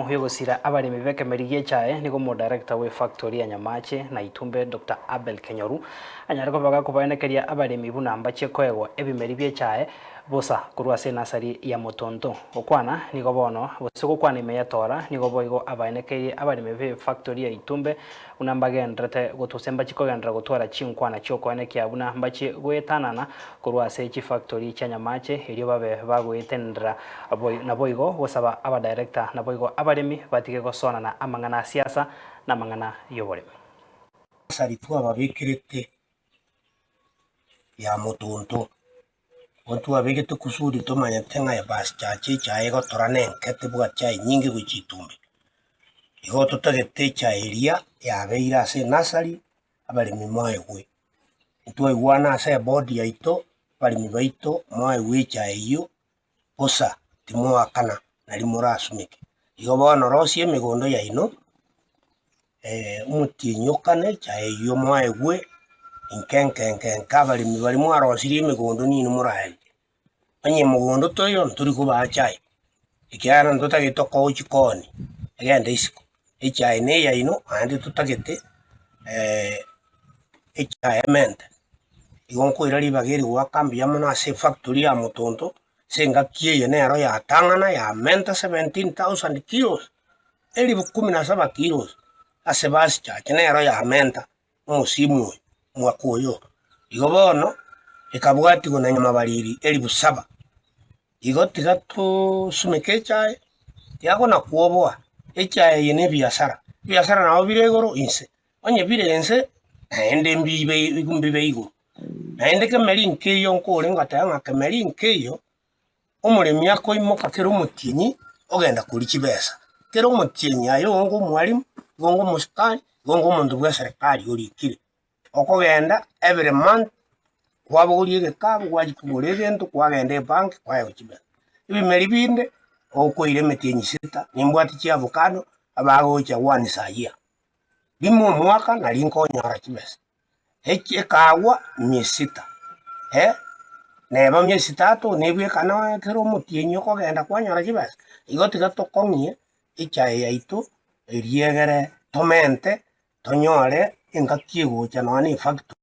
eno yo gusira abarimi bekemeri giechae nigo mo director we factory ya Nyamache na Itumbe Dr. Abel Kenyoru anyariko baga kubanekeria abarimi buna mbache kwego ebimeri biechae bosa kurwase nasari ya Motonto okwana nigo bono bosiko kwana imeyatora nigo boigo abanekerie abarimi be factory ya Itumbe unambagendrete gotusemba chikogendra gotwara chinkwana chokwane kya buna mbache gwetanana kurwase chi factory cha Nyamache ilio babe bagwetendra na boigo gosaba aba director na boigo abarimi batige gosona na amangana siasa na mangana yoboremi saritu ababikirite ya Motonto watu abigete kusudi tomanya tenga ya bas chache chae go torane kete buga chai nyingi guchitumbe igo tutagete chairia ya beira se nasari abarimi moegwe itwe wana se body yaito abarimi baito moegwe chaiyo osa timo akana nari morasumike igo bono rosie migondo yaino umutinyukane chaiyo moegwe inkenkenken kabarimi bari mwarosiri migondo nini murahe anye mugondo toyo nturi kuba chai ikiana ntotagito ko chikoni agenda isiko ichai ne yaino andi tutagete ichai mente igonko irari bageri wakambi yamona se factory ya Motonto senga kiye nero ya tangana ya mente 17,000 kilos eli 17 kilos asebasi cha nero ya menta musimu mwakoyo igobono ikabwati gona nyama bariri eli 7 igotiga tu sumeke chai yago na kuoboa echae yene biashara na obiregoro inse onye birense ende mbibe igo ende kemeri nkeyo nkore ngatanga kemeri nkeyo omuremi akoimoka kero mutinyi ogenda kuri kibesa kero mutinyi ayo ngo mwalimu ngo muskari ngo mundu bwa serikali urikire okogenda every month kwaburiye gekabu gwajikugura ebintu kwagenda bank kwayo kibesa ibimeri binde okoire metinyi sita nimbwati chi avocado abagocha wani sayia bimo mwaka nari nkonyara kibesa kawa miesita neba miesita to nebwe kana kero mutinyi okogenda kwanyara kibesa igotiga tokong'ie ichae yaito eriegere tomente tonyore engakigocha noni factory